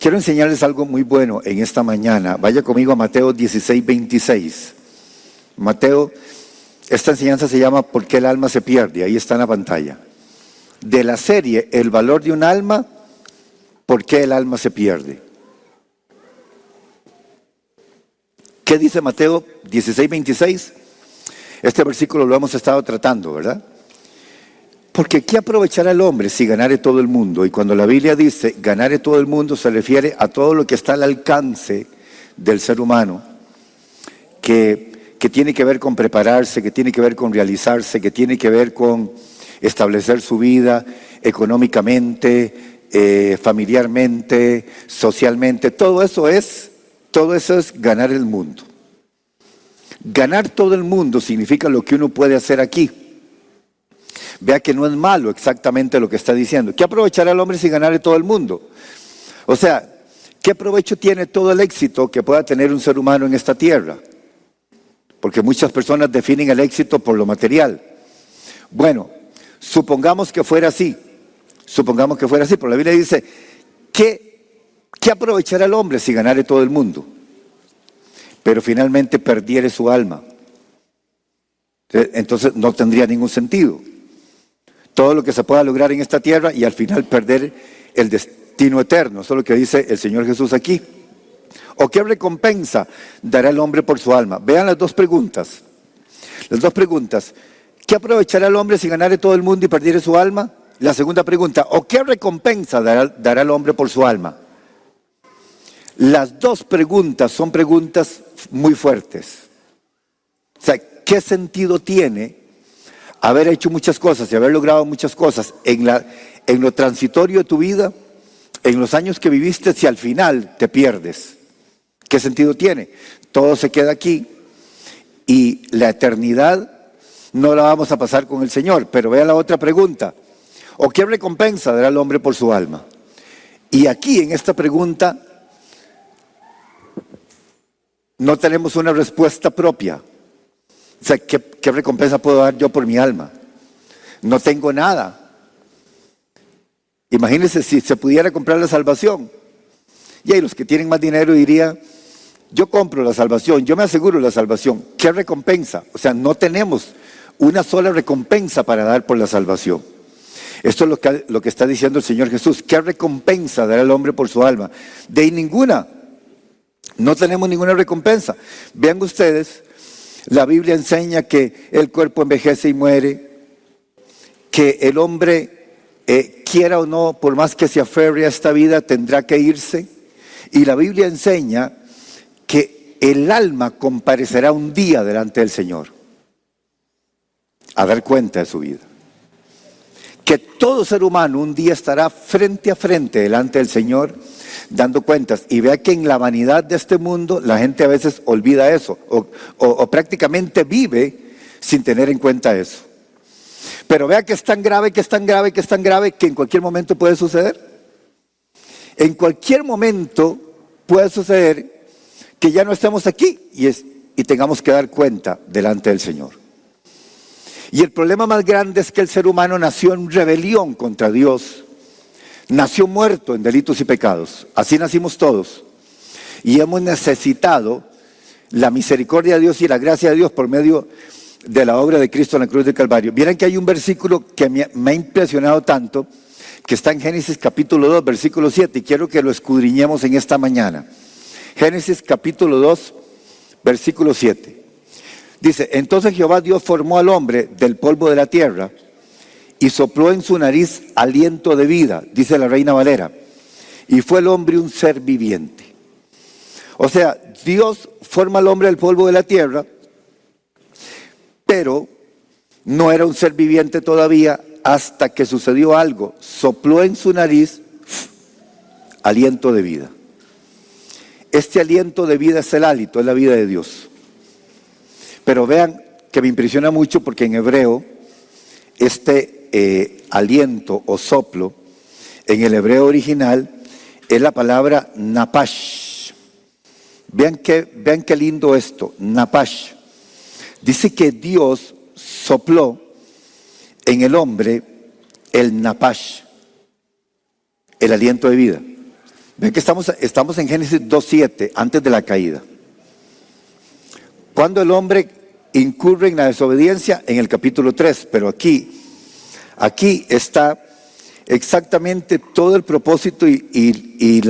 Quiero enseñarles algo muy bueno en esta mañana. Vaya conmigo a Mateo 16:26. Mateo, esta enseñanza se llama ¿Por qué el alma se pierde? Ahí está en la pantalla. De la serie El valor de un alma, ¿por qué el alma se pierde? ¿Qué dice Mateo 16:26? Este versículo lo hemos estado tratando, ¿verdad? Porque ¿qué aprovechará el hombre si ganare todo el mundo? Y cuando la Biblia dice ganare todo el mundo, se refiere a todo lo que está al alcance del ser humano, que tiene que ver con prepararse, que tiene que ver con realizarse, que tiene que ver con establecer su vida económicamente, familiarmente, socialmente. Todo eso es ganar el mundo. Ganar todo el mundo significa lo que uno puede hacer aquí. Vea que no es malo exactamente lo que está diciendo. ¿Qué aprovechará el hombre si ganare todo el mundo? O sea, ¿qué provecho tiene todo el éxito que pueda tener un ser humano en esta tierra? Porque muchas personas definen el éxito por lo material. Bueno, supongamos que fuera así. Pero la Biblia dice, ¿qué aprovechará el hombre si ganare todo el mundo? Pero finalmente perdiere su alma. Entonces no tendría ningún sentido. Todo lo que se pueda lograr en esta tierra y al final perder el destino eterno. Eso es lo que dice el Señor Jesús aquí. ¿O qué recompensa dará el hombre por su alma? Vean las dos preguntas. ¿Qué aprovechará el hombre si ganare todo el mundo y perdiere su alma? La segunda pregunta, ¿o qué recompensa dará el hombre por su alma? Las dos preguntas son preguntas muy fuertes. O sea, ¿qué sentido tiene haber hecho muchas cosas y haber logrado muchas cosas en lo transitorio de tu vida, en los años que viviste, si al final te pierdes? ¿Qué sentido tiene? Todo se queda aquí y la eternidad no la vamos a pasar con el Señor. Pero vea la otra pregunta. ¿O qué recompensa dará el hombre por su alma? Y aquí en esta pregunta no tenemos una respuesta propia. O sea, ¿qué recompensa puedo dar yo por mi alma? No tengo nada. Imagínense si se pudiera comprar la salvación. Y ahí los que tienen más dinero dirían, yo compro la salvación, yo me aseguro la salvación. ¿Qué recompensa? O sea, no tenemos una sola recompensa para dar por la salvación. Esto es lo que está diciendo el Señor Jesús. ¿Qué recompensa dará el hombre por su alma? De ahí ninguna. No tenemos ninguna recompensa. Vean ustedes, la Biblia enseña que el cuerpo envejece y muere, que el hombre, quiera o no, por más que se aferre a esta vida, tendrá que irse. Y la Biblia enseña que el alma comparecerá un día delante del Señor a dar cuenta de su vida. Que todo ser humano un día estará frente a frente delante del Señor dando cuentas. Y vea que en la vanidad de este mundo la gente a veces olvida eso o prácticamente vive sin tener en cuenta eso. Pero vea que es tan grave, que en cualquier momento puede suceder. En cualquier momento puede suceder que ya no estemos aquí y tengamos que dar cuenta delante del Señor. Y el problema más grande es que el ser humano nació en rebelión contra Dios. Nació muerto en delitos y pecados. Así nacimos todos. Y hemos necesitado la misericordia de Dios y la gracia de Dios por medio de la obra de Cristo en la cruz del Calvario. Vieran que hay un versículo que me ha impresionado tanto, que está en Génesis capítulo 2, versículo 7, y quiero que lo escudriñemos en esta mañana. Génesis capítulo 2, versículo 7. Dice, entonces Jehová Dios formó al hombre del polvo de la tierra y sopló en su nariz aliento de vida, dice la Reina Valera, y fue el hombre un ser viviente. O sea, Dios forma al hombre del polvo de la tierra, pero no era un ser viviente todavía hasta que sucedió algo. Sopló en su nariz aliento de vida. Este aliento de vida es el hálito, es la vida de Dios. Pero vean que me impresiona mucho porque en hebreo este aliento o soplo en el hebreo original es la palabra napash. Vean qué lindo esto, napash. Dice que Dios sopló en el hombre el napash, el aliento de vida. Ven que estamos en Génesis 2:7, antes de la caída. Cuando el hombre incurre en la desobediencia, en el capítulo 3, pero aquí está exactamente todo el propósito y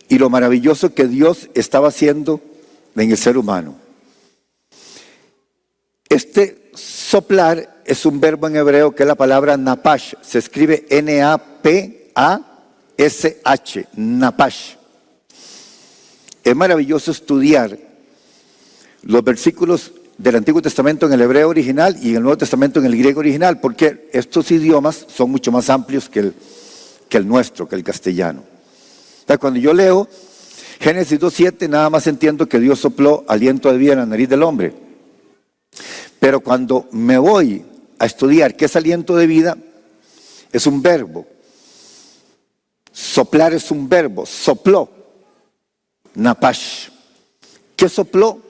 lo maravilloso que Dios estaba haciendo en el ser humano. Este soplar es un verbo en hebreo que es la palabra napash, se escribe N-A-P-A-S-H, napash. Es maravilloso estudiar los versículos del Antiguo Testamento en el hebreo original y en el Nuevo Testamento en el griego original, porque estos idiomas son mucho más amplios que el nuestro, que el castellano. Entonces, cuando yo leo Génesis 2:7, nada más entiendo que Dios sopló aliento de vida en la nariz del hombre. Pero cuando me voy a estudiar qué es aliento de vida, es un verbo. Soplar es un verbo, sopló, napash. ¿Qué sopló?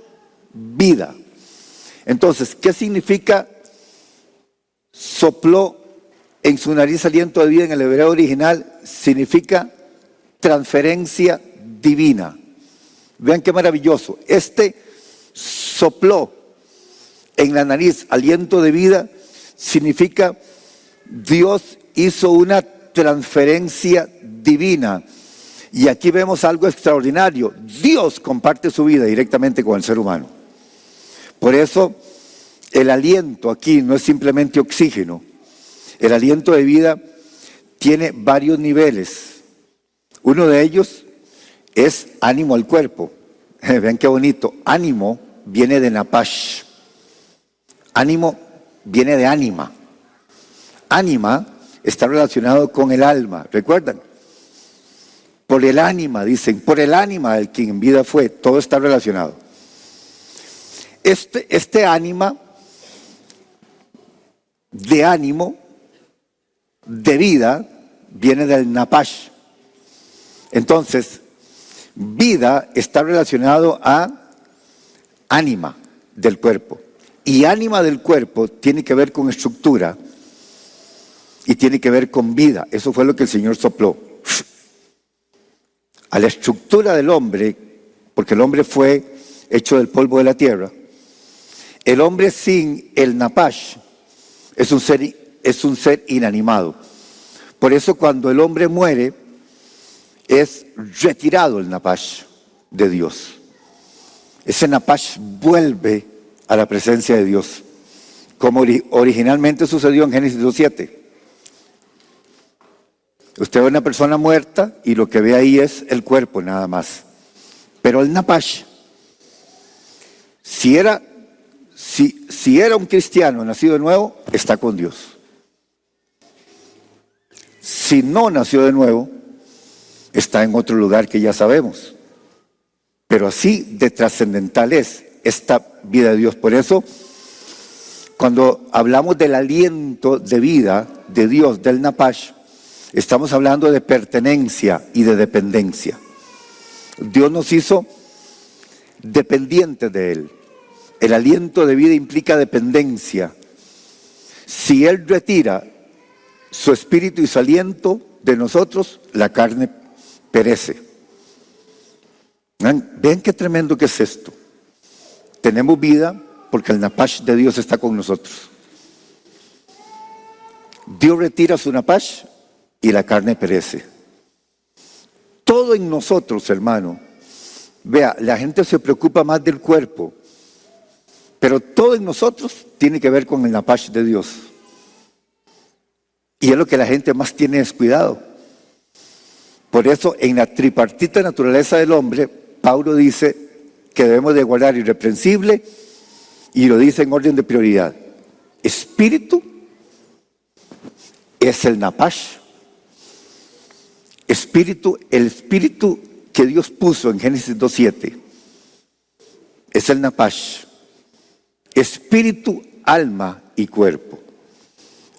Vida. Entonces, ¿qué significa sopló en su nariz aliento de vida en el hebreo original? Significa transferencia divina. Vean qué maravilloso. Este sopló en la nariz aliento de vida significa Dios hizo una transferencia divina. Y aquí vemos algo extraordinario. Dios comparte su vida directamente con el ser humano. Por eso el aliento aquí no es simplemente oxígeno. El aliento de vida tiene varios niveles. Uno de ellos es ánimo al cuerpo. Vean qué bonito. Ánimo viene de napash. Ánimo viene de ánima. Ánima está relacionado con el alma. ¿Recuerdan? Por el ánima, dicen, por el ánima del quien en vida fue. Todo está relacionado. Este ánima de ánimo, de vida, viene del napash. Entonces, vida está relacionado a ánima del cuerpo. Y ánima del cuerpo tiene que ver con estructura y tiene que ver con vida. Eso fue lo que el Señor sopló. A la estructura del hombre, porque el hombre fue hecho del polvo de la tierra. El hombre sin el napash es un ser inanimado. Por eso cuando el hombre muere, es retirado el napash de Dios. Ese napash vuelve a la presencia de Dios, como originalmente sucedió en Génesis 2:7. Usted ve a una persona muerta y lo que ve ahí es el cuerpo nada más. Pero el napash, si era un cristiano nacido de nuevo, está con Dios. Si no nació de nuevo, está en otro lugar que ya sabemos. Pero así de trascendental es esta vida de Dios. Por eso, cuando hablamos del aliento de vida de Dios, del napash, estamos hablando de pertenencia y de dependencia. Dios nos hizo dependientes de Él. El aliento de vida implica dependencia. Si Él retira su espíritu y su aliento de nosotros, la carne perece. ¿Ven qué tremendo que es esto? Tenemos vida porque el napash de Dios está con nosotros. Dios retira su napash y la carne perece. Todo en nosotros, hermano. Vea, la gente se preocupa más del cuerpo, pero todo en nosotros tiene que ver con el napash de Dios. Y es lo que la gente más tiene descuidado. Por eso, en la tripartita naturaleza del hombre, Pablo dice que debemos de guardar irreprensible, y lo dice en orden de prioridad. Espíritu es el napash. Espíritu, el espíritu que Dios puso en Génesis 2:7 es el napash. Espíritu, alma y cuerpo.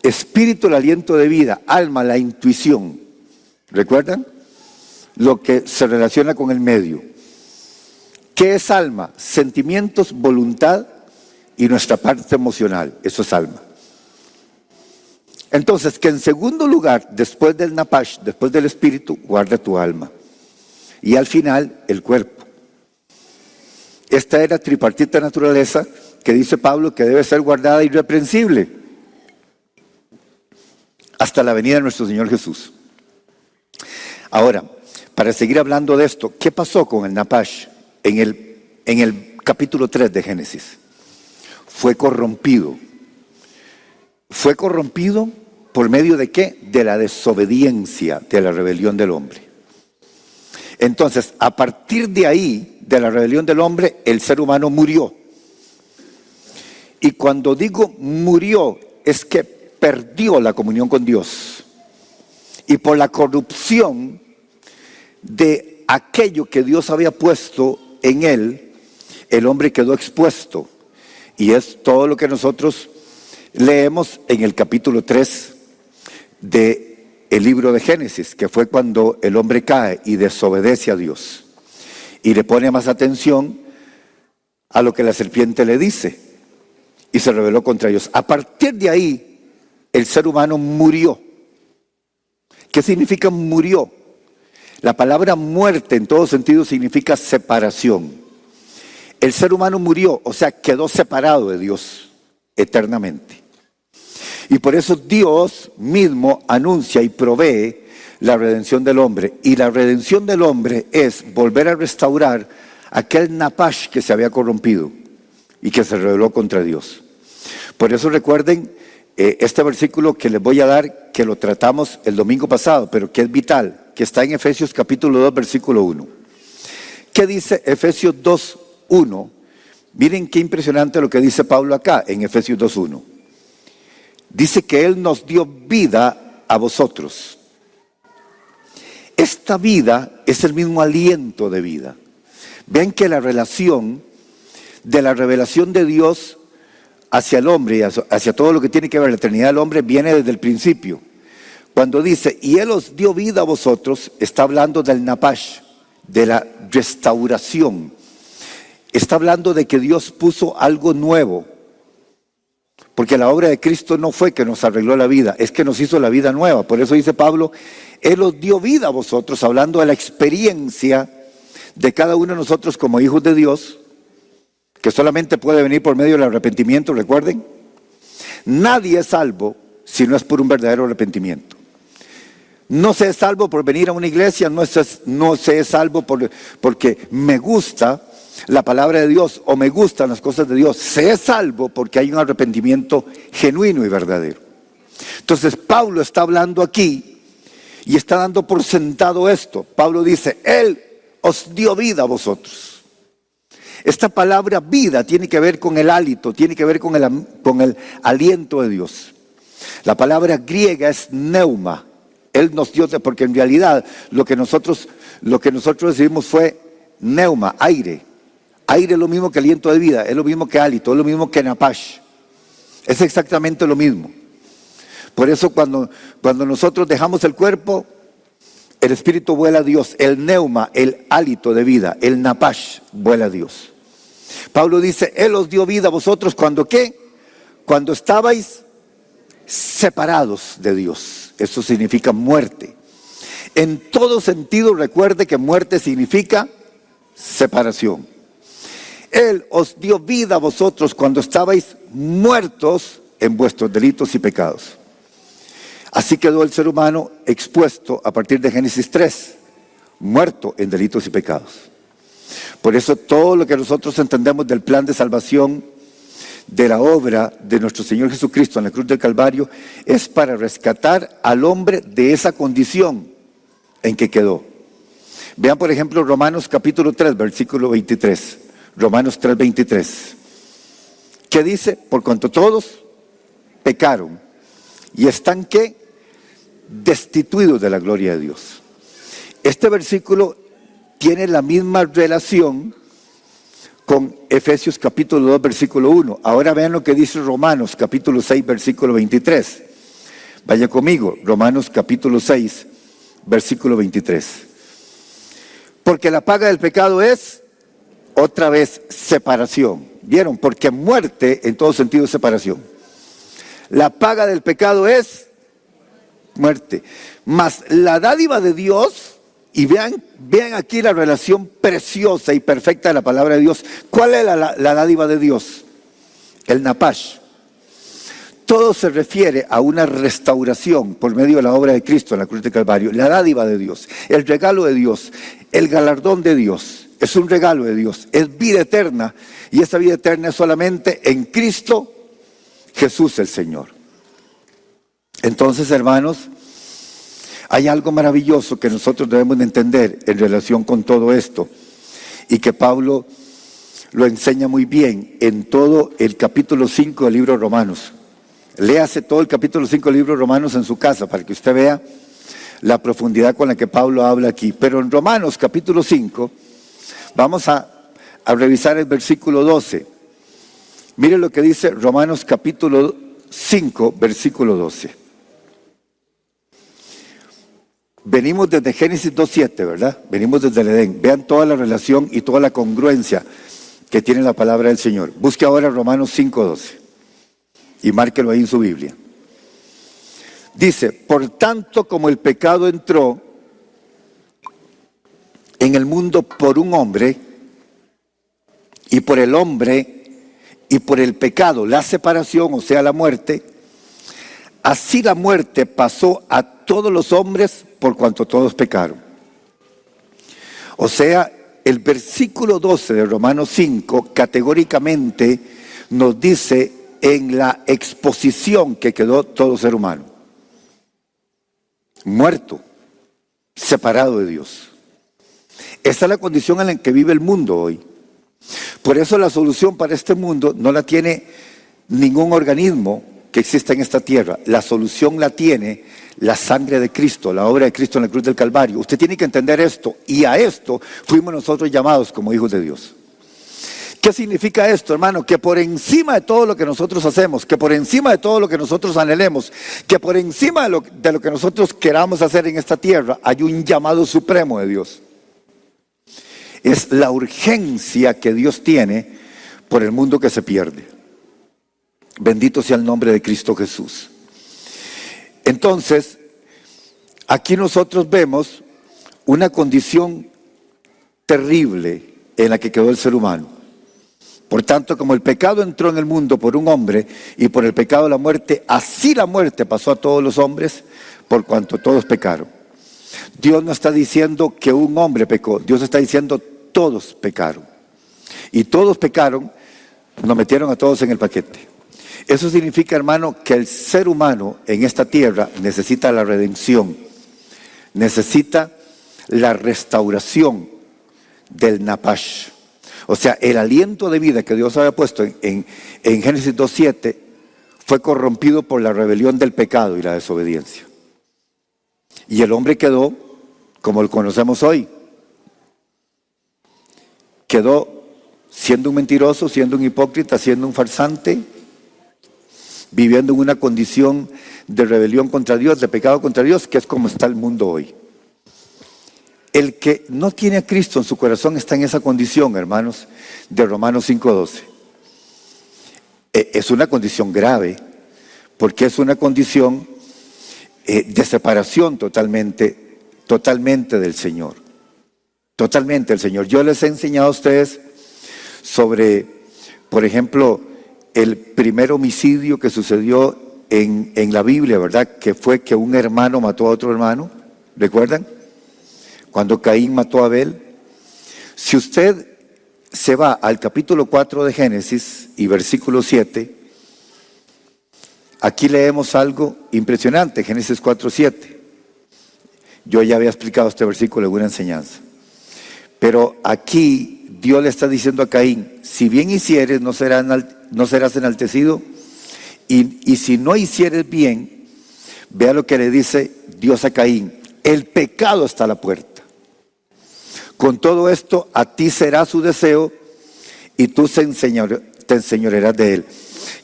Espíritu, el aliento de vida. Alma, la intuición. ¿Recuerdan? Lo que se relaciona con el medio. ¿Qué es alma? Sentimientos, voluntad y nuestra parte emocional. Eso es alma. Entonces, que en segundo lugar, después del napash, después del espíritu, guarda tu alma. Y al final, el cuerpo. Esta era tripartita naturaleza que dice Pablo que debe ser guardada irreprensible hasta la venida de nuestro Señor Jesús. Ahora, para seguir hablando de esto, ¿qué pasó con el napash en el capítulo 3 de Génesis? Fue corrompido. ¿Fue corrompido por medio de qué? De la desobediencia, de la rebelión del hombre. Entonces, a partir de ahí, de la rebelión del hombre, el ser humano murió. Y cuando digo murió, es que perdió la comunión con Dios. Y por la corrupción de aquello que Dios había puesto en él, el hombre quedó expuesto. Y es todo lo que nosotros leemos en el capítulo 3 del libro de Génesis, que fue cuando el hombre cae y desobedece a Dios. Y le pone más atención a lo que la serpiente le dice. Y se rebeló contra ellos. A partir de ahí, el ser humano murió. ¿Qué significa murió? La palabra muerte en todo sentido significa separación. El ser humano murió, o sea, quedó separado de Dios eternamente. Y por eso Dios mismo anuncia y provee la redención del hombre. Y la redención del hombre es volver a restaurar aquel napash que se había corrompido y que se rebeló contra Dios. Por eso recuerden este versículo que les voy a dar, que lo tratamos el domingo pasado, pero que es vital, que está en Efesios capítulo 2, versículo 1. ¿Qué dice Efesios 2, 1? Miren qué impresionante lo que dice Pablo acá en Efesios 2, 1. Dice que Él nos dio vida a vosotros. Esta vida es el mismo aliento de vida. Ven que la relación de la revelación de Dios hacia el hombre y hacia todo lo que tiene que ver la eternidad del hombre viene desde el principio. Cuando dice, y Él os dio vida a vosotros, está hablando del napash, de la restauración. Está hablando de que Dios puso algo nuevo. Porque la obra de Cristo no fue que nos arregló la vida, es que nos hizo la vida nueva. Por eso dice Pablo, Él os dio vida a vosotros, hablando de la experiencia de cada uno de nosotros como hijos de Dios, que solamente puede venir por medio del arrepentimiento, recuerden. Nadie es salvo si no es por un verdadero arrepentimiento. No se es salvo por venir a una iglesia, no se es salvo porque me gusta la palabra de Dios o me gustan las cosas de Dios. Se es salvo porque hay un arrepentimiento genuino y verdadero. Entonces Pablo está hablando aquí y está dando por sentado esto. Pablo dice, Él os dio vida a vosotros. Esta palabra vida tiene que ver con el hálito, tiene que ver con el aliento de Dios. La palabra griega es neuma. Él nos dio, porque en realidad lo que nosotros recibimos fue neuma, aire. Aire es lo mismo que aliento de vida, es lo mismo que hálito, es lo mismo que napash. Es exactamente lo mismo. Por eso cuando nosotros dejamos el cuerpo, el espíritu vuela a Dios. El neuma, el hálito de vida, el napash vuela a Dios. Pablo dice, Él os dio vida a vosotros cuando ¿qué? Cuando estabais separados de Dios. Eso significa muerte. En todo sentido, recuerde que muerte significa separación. Él os dio vida a vosotros cuando estabais muertos en vuestros delitos y pecados. Así quedó el ser humano expuesto a partir de Génesis 3, muerto en delitos y pecados. Por eso todo lo que nosotros entendemos del plan de salvación, de la obra de nuestro Señor Jesucristo en la cruz del Calvario, es para rescatar al hombre de esa condición en que quedó. Vean por ejemplo Romanos capítulo 3, versículo 23. Romanos 3, 23. ¿Qué dice? Por cuanto todos pecaron y están ¿qué? Destituidos de la gloria de Dios. Este versículo tiene la misma relación con Efesios capítulo 2, versículo 1. Ahora vean lo que dice Romanos capítulo 6, versículo 23. Vaya conmigo, Romanos capítulo 6, versículo 23. Porque la paga del pecado es, otra vez, separación. ¿Vieron? Porque muerte en todo sentido es separación. La paga del pecado es muerte. Mas la dádiva de Dios, y vean aquí la relación preciosa y perfecta de la palabra de Dios. ¿Cuál es la dádiva de Dios? El napash. Todo se refiere a una restauración por medio de la obra de Cristo en la cruz del Calvario. La dádiva de Dios, el regalo de Dios, el galardón de Dios. Es un regalo de Dios, es vida eterna. Y esa vida eterna es solamente en Cristo Jesús el Señor. Entonces, hermanos, hay algo maravilloso que nosotros debemos de entender en relación con todo esto. Y que Pablo lo enseña muy bien en todo el capítulo 5 del libro de Romanos. Léase todo el capítulo 5 del libro de Romanos en su casa para que usted vea la profundidad con la que Pablo habla aquí. Pero en Romanos capítulo 5 vamos a revisar el versículo 12. Mire lo que dice Romanos capítulo 5, versículo 12. Venimos desde Génesis 2.7, ¿verdad? Venimos desde el Edén. Vean toda la relación y toda la congruencia que tiene la palabra del Señor. Busque ahora Romanos 5.12 y márquelo ahí en su Biblia. Dice, por tanto como el pecado entró en el mundo por un hombre, y por el hombre y por el pecado, la separación, o sea, la muerte, así la muerte pasó a todos los hombres por cuanto todos pecaron. O sea, el versículo 12 de Romanos 5 categóricamente nos dice en la exposición que quedó todo ser humano: muerto, separado de Dios. Esa es la condición en la que vive el mundo hoy. Por eso la solución para este mundo no la tiene ningún organismo que exista en esta tierra. La solución la tiene la sangre de Cristo, la obra de Cristo en la cruz del Calvario. Usted tiene que entender esto, y a esto fuimos nosotros llamados como hijos de Dios. ¿Qué significa esto, hermano? Que por encima de todo lo que nosotros hacemos, que por encima de todo lo que nosotros anhelemos, que por encima de lo que nosotros queramos hacer en esta tierra, hay un llamado supremo de Dios. Es la urgencia que Dios tiene por el mundo que se pierde. Bendito sea el nombre de Cristo Jesús. Entonces, aquí nosotros vemos una condición terrible en la que quedó el ser humano. Por tanto, como el pecado entró en el mundo por un hombre y por el pecado la muerte, así la muerte pasó a todos los hombres por cuanto todos pecaron. Dios no está diciendo que un hombre pecó, Dios está diciendo todos pecaron. Y todos pecaron, nos metieron a todos en el paquete. Eso significa, hermano, que el ser humano en esta tierra necesita la redención, necesita la restauración del napash. O sea, el aliento de vida que Dios había puesto en Génesis 2.7 fue corrompido por la rebelión del pecado y la desobediencia. Y el hombre quedó como lo conocemos hoy. Quedó siendo un mentiroso, siendo un hipócrita, siendo un farsante, viviendo en una condición de rebelión contra Dios, de pecado contra Dios, que es como está el mundo hoy. El que no tiene a Cristo en su corazón está en esa condición, hermanos, de Romanos 5.12. Es una condición grave, porque es una condición de separación totalmente del Señor. Totalmente del Señor. Yo les he enseñado a ustedes sobre, por ejemplo, el primer homicidio que sucedió en la Biblia, ¿verdad? Que fue que un hermano mató a otro hermano. ¿Recuerdan? Cuando Caín mató a Abel. Si usted se va al capítulo 4 de Génesis y versículo 7, aquí leemos algo impresionante, Génesis 4:7. Yo ya había explicado este versículo en una enseñanza. Pero aquí Dios le está diciendo a Caín: si bien hicieres, no serás enaltecido, y si no hicieres bien, vea lo que le dice Dios a Caín: el pecado está a la puerta. Con todo esto, a ti será su deseo, y tú te enseñorearás de él.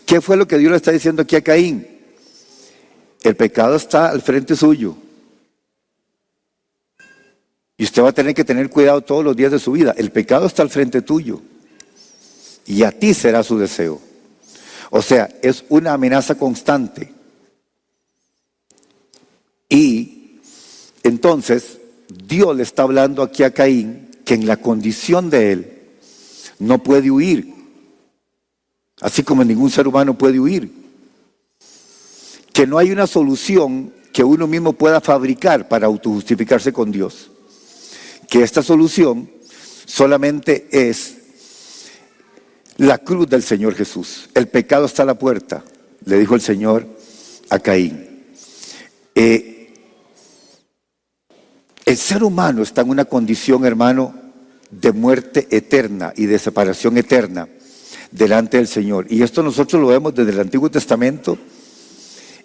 ¿Qué fue lo que Dios le está diciendo aquí a Caín? El pecado está al frente suyo. Y usted va a tener que tener cuidado todos los días de su vida. El pecado está al frente tuyo. Y a ti será su deseo. O sea, es una amenaza constante. entonces Dios le está hablando aquí a Caín que en la condición de él no puede huir, así como ningún ser humano puede huir, que no hay una solución que uno mismo pueda fabricar para autojustificarse con Dios, que esta solución solamente es la cruz del Señor Jesús. El pecado está a la puerta, le dijo el Señor a Caín. El ser humano está en una condición, hermano, de muerte eterna y de separación eterna delante del Señor. Y esto nosotros lo vemos desde el Antiguo Testamento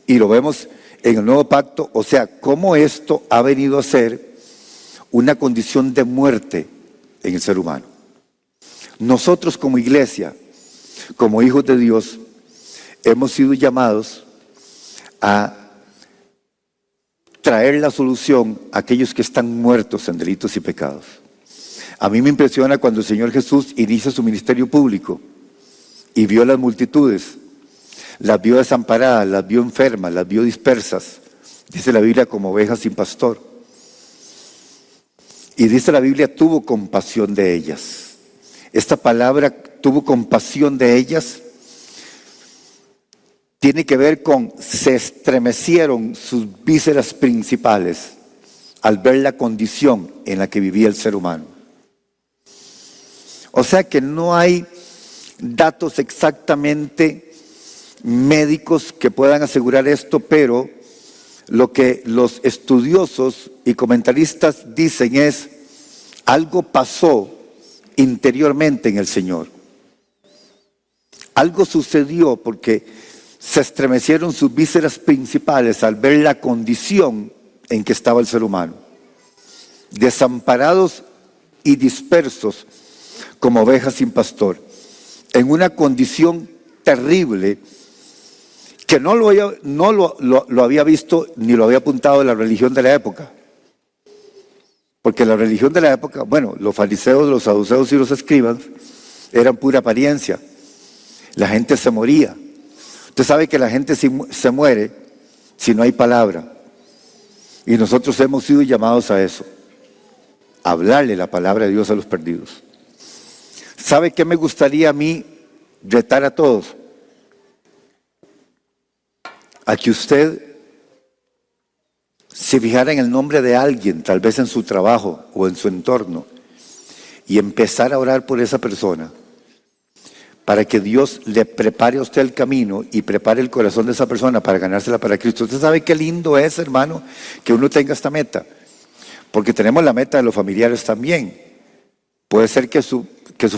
y lo vemos en el Nuevo Pacto. O sea, cómo esto ha venido a ser una condición de muerte en el ser humano. Nosotros como iglesia, como hijos de Dios, hemos sido llamados a traer la solución a aquellos que están muertos en delitos y pecados. A mí me impresiona cuando el Señor Jesús inicia su ministerio público y vio las multitudes, las vio desamparadas, las vio enfermas, las vio dispersas, dice la Biblia, como ovejas sin pastor. Y dice la Biblia, tuvo compasión de ellas. Esta palabra, tuvo compasión de ellas, tiene que ver con se estremecieron sus vísceras principales al ver la condición en la que vivía el ser humano. O sea que no hay datos exactamente médicos que puedan asegurar esto, pero lo que los estudiosos y comentaristas dicen es, algo pasó interiormente en el Señor. Algo sucedió porque se estremecieron sus vísceras principales al ver la condición en que estaba el ser humano. Desamparados y dispersos como ovejas sin pastor, en una condición terrible que no lo había visto ni lo había apuntado la religión de la época. Porque la religión de la época, bueno, los fariseos, los saduceos y los escribas eran pura apariencia. La gente se moría. Usted sabe que la gente se muere si no hay palabra. Y nosotros hemos sido llamados a eso, a hablarle la palabra de Dios a los perdidos. ¿Sabe qué me gustaría a mí retar a todos? A que usted se fijara en el nombre de alguien, tal vez en su trabajo o en su entorno, y empezar a orar por esa persona, para que Dios le prepare a usted el camino y prepare el corazón de esa persona para ganársela para Cristo. Usted sabe qué lindo es, hermano, que uno tenga esta meta, porque tenemos la meta de los familiares también. Puede ser que su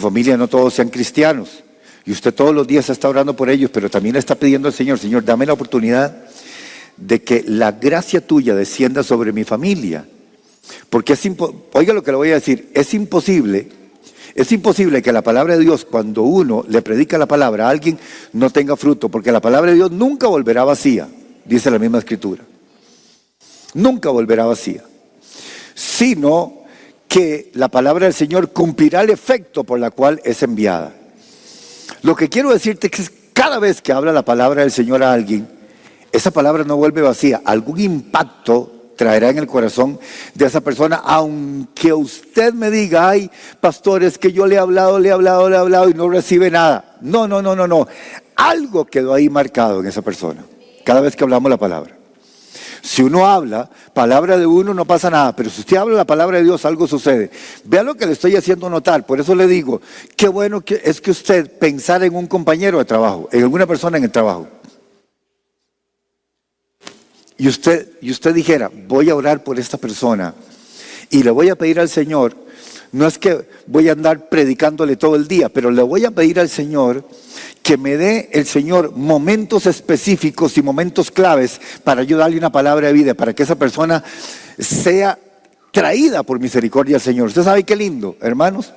familia no todos sean cristianos, y usted todos los días está orando por ellos, pero también le está pidiendo al Señor, Señor, dame la oportunidad de que la gracia tuya descienda sobre mi familia. Porque oiga lo que le voy a decir, es imposible que la palabra de Dios, cuando uno le predica la palabra a alguien, no tenga fruto, porque la palabra de Dios nunca volverá vacía, dice la misma Escritura. Nunca volverá vacía, sino que la palabra del Señor cumplirá el efecto por la cual es enviada. Lo que quiero decirte es que cada vez que habla la palabra del Señor a alguien, esa palabra no vuelve vacía, algún impacto traerá en el corazón de esa persona, aunque usted me diga, ay, pastor, es que yo le he hablado y no recibe nada. No. Algo quedó ahí marcado en esa persona, cada vez que hablamos la palabra. Si uno habla, palabra de uno no pasa nada, pero si usted habla la palabra de Dios, algo sucede. Vea lo que le estoy haciendo notar, por eso le digo, qué bueno es que usted pensara en un compañero de trabajo, en alguna persona en el trabajo. Y usted dijera, voy a orar por esta persona y le voy a pedir al Señor, no es que voy a andar predicándole todo el día, pero le voy a pedir al Señor que me dé el Señor momentos específicos y momentos claves para yo darle una palabra de vida, para que esa persona sea traída por misericordia al Señor. ¿Usted sabe qué lindo, hermanos?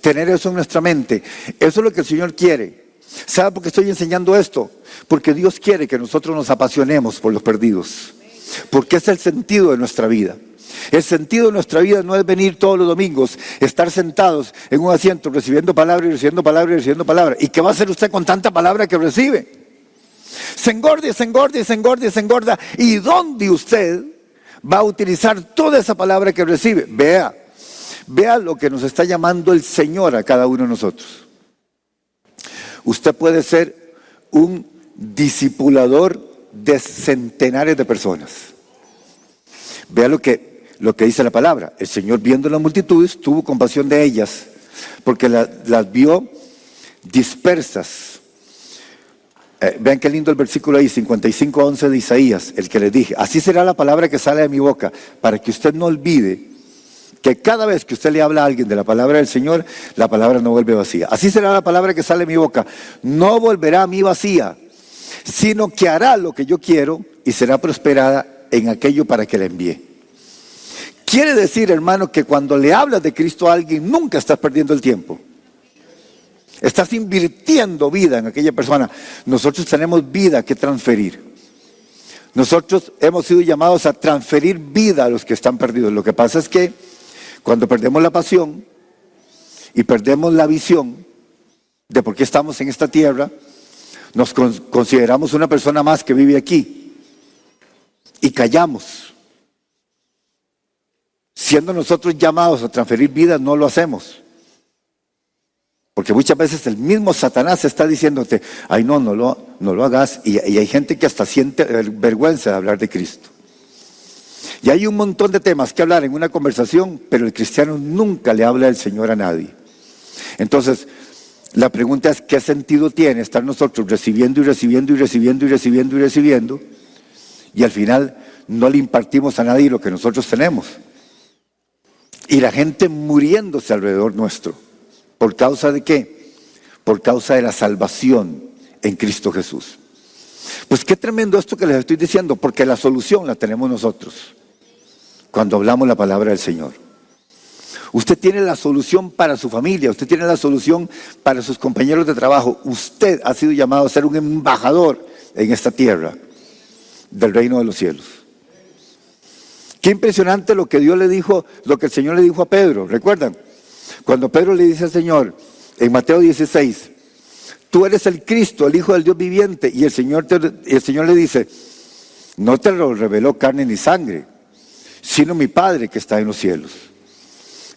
Tener eso en nuestra mente. Eso es lo que el Señor quiere. ¿Sabe por qué estoy enseñando esto? Porque Dios quiere que nosotros nos apasionemos por los perdidos. Porque es el sentido de nuestra vida. El sentido de nuestra vida no es venir todos los domingos, estar sentados en un asiento recibiendo palabra y recibiendo palabra y recibiendo palabra. ¿Y qué va a hacer usted con tanta palabra que recibe? Se engorda. ¿Y dónde usted va a utilizar toda esa palabra que recibe. Vea lo que nos está llamando el Señor a cada uno de nosotros. Usted puede ser un discipulador de centenares de personas. Vea lo que dice la palabra. El Señor, viendo las multitudes, tuvo compasión de ellas, porque las vio dispersas. Vean qué lindo el versículo ahí, 55:11 de Isaías, el que les dije: así será la palabra que sale de mi boca, para que usted no olvide que cada vez que usted le habla a alguien de la palabra del Señor, la palabra no vuelve vacía. Así será la palabra que sale de mi boca, no volverá a mí vacía, sino que hará lo que yo quiero y será prosperada en aquello para que la envíe. Quiere decir, hermano, que cuando le hablas de Cristo a alguien, nunca estás perdiendo el tiempo. Estás invirtiendo vida en aquella persona. Nosotros tenemos vida que transferir. Nosotros hemos sido llamados a transferir vida a los que están perdidos. Lo que pasa es que cuando perdemos la pasión y perdemos la visión de por qué estamos en esta tierra, nos consideramos una persona más que vive aquí y callamos. Siendo nosotros llamados a transferir vida, no lo hacemos. Porque muchas veces el mismo Satanás está diciéndote: ay, no lo hagas. Y hay gente que hasta siente vergüenza de hablar de Cristo. Y hay un montón de temas que hablar en una conversación, pero el cristiano nunca le habla del Señor a nadie. Entonces, la pregunta es: ¿qué sentido tiene estar nosotros recibiendo y recibiendo y recibiendo y recibiendo y recibiendo, y al final no le impartimos a nadie lo que nosotros tenemos? Y la gente muriéndose alrededor nuestro. ¿Por causa de qué? Por causa de la salvación en Cristo Jesús. Pues qué tremendo esto que les estoy diciendo, porque la solución la tenemos nosotros cuando hablamos la palabra del Señor. Usted tiene la solución para su familia, usted tiene la solución para sus compañeros de trabajo. Usted ha sido llamado a ser un embajador en esta tierra del reino de los cielos. Qué impresionante lo que Dios le dijo, lo que el Señor le dijo a Pedro. ¿Recuerdan? Cuando Pedro le dice al Señor, en Mateo 16, tú eres el Cristo, el Hijo del Dios viviente, y el Señor le dice: no te lo reveló carne ni sangre, sino mi Padre que está en los cielos.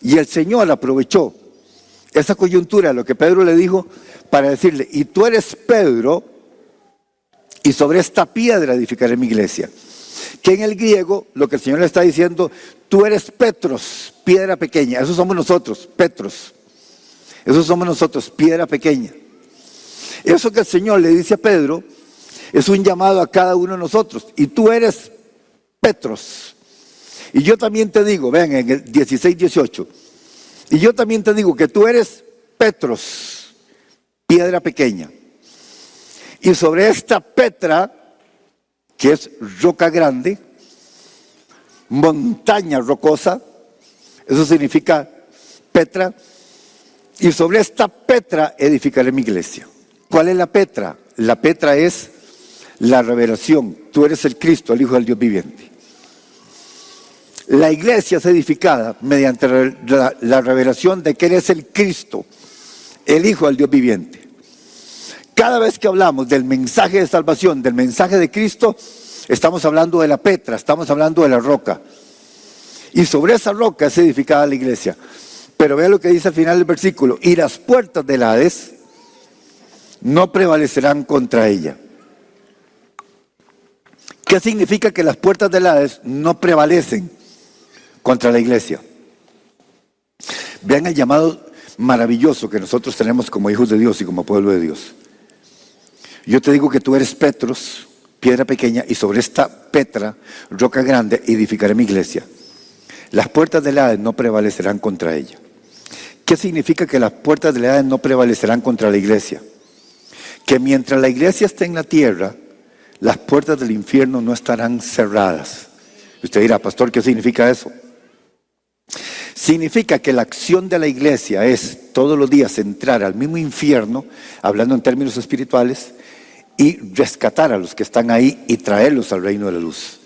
Y el Señor aprovechó esa coyuntura de lo que Pedro le dijo para decirle: y tú eres Pedro, y sobre esta piedra edificaré mi iglesia. Que en el griego lo que el Señor le está diciendo: tú eres Petros, piedra pequeña. Esos somos nosotros, Petros. Esos somos nosotros, piedra pequeña. Eso que el Señor le dice a Pedro es un llamado a cada uno de nosotros. Y tú eres Petros. Y yo también te digo, vean en el 16-18, y yo también te digo que tú eres Petros, piedra pequeña. Y sobre esta Petra, que es roca grande, montaña rocosa, eso significa Petra, y sobre esta Petra edificaré mi iglesia. ¿Cuál es la Petra? La Petra es la revelación. Tú eres el Cristo, el Hijo del Dios viviente. La iglesia es edificada mediante la revelación de que eres el Cristo, el Hijo del Dios viviente. Cada vez que hablamos del mensaje de salvación, del mensaje de Cristo, estamos hablando de la Petra, estamos hablando de la roca. Y sobre esa roca es edificada la iglesia. Pero vea lo que dice al final del versículo: y las puertas del Hades no prevalecerán contra ella. ¿Qué significa que las puertas del Hades no prevalecen contra la iglesia? Vean el llamado maravilloso que nosotros tenemos como hijos de Dios y como pueblo de Dios. Yo te digo que tú eres Petros, piedra pequeña, y sobre esta Petra, roca grande, edificaré mi iglesia. Las puertas del Hades no prevalecerán contra ella. ¿Qué significa que las puertas del Hades no prevalecerán contra la iglesia? Que mientras la iglesia esté en la tierra, las puertas del infierno no estarán cerradas. Usted dirá: pastor, ¿qué significa eso? Significa que la acción de la iglesia es todos los días entrar al mismo infierno, hablando en términos espirituales, y rescatar a los que están ahí y traerlos al reino de la luz.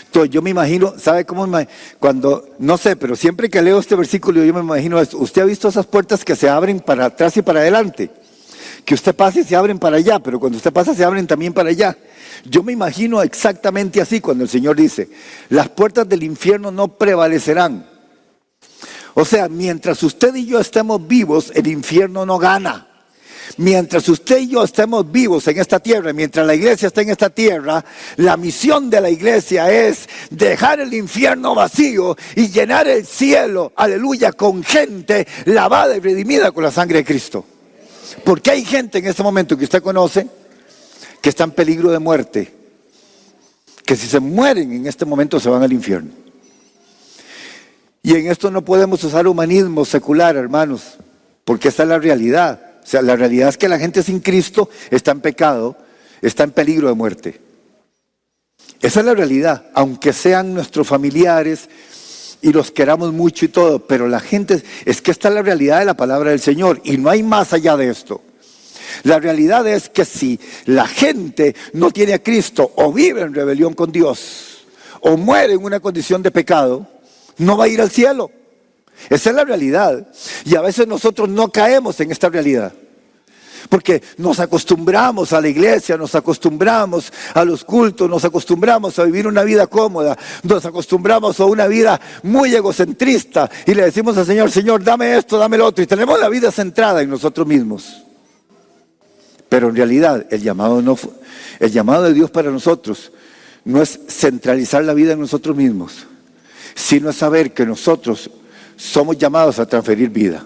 Entonces yo me imagino, ¿sabe cómo? Cuando, no sé, pero siempre que leo este versículo yo me imagino esto. ¿Usted ha visto esas puertas que se abren para atrás y para adelante? que usted pasa y se abren para allá, pero cuando usted pasa se abren también para allá. Yo me imagino exactamente así cuando el Señor dice, las puertas del infierno no prevalecerán. O sea, mientras usted y yo estemos vivos, el infierno no gana. Mientras usted y yo estemos vivos en esta tierra, mientras la iglesia está en esta tierra, la misión de la iglesia es dejar el infierno vacío y llenar el cielo, aleluya, con gente lavada y redimida con la sangre de Cristo. Porque hay gente en este momento que usted conoce que está en peligro de muerte, que si se mueren en este momento se van al infierno. Y en esto no podemos usar humanismo secular, hermanos, porque esta es la realidad. O sea, la realidad es que la gente sin Cristo está en pecado, está en peligro de muerte. Esa es la realidad, aunque sean nuestros familiares y los queramos mucho y todo, pero la gente, es que esta es la realidad de la palabra del Señor y no hay más allá de esto. La realidad es que si la gente no tiene a Cristo o vive en rebelión con Dios o muere en una condición de pecado, no va a ir al cielo. Esa es la realidad. Y a veces nosotros no caemos en esta realidad. Porque nos acostumbramos a la iglesia, nos acostumbramos a los cultos, nos acostumbramos a vivir una vida cómoda, nos acostumbramos a una vida muy egocentrista y le decimos al Señor, Señor, dame esto, dame lo otro. Y tenemos la vida centrada en nosotros mismos. Pero en realidad el llamado de Dios para nosotros no es centralizar la vida en nosotros mismos, sino es saber que nosotros somos llamados a transferir vida.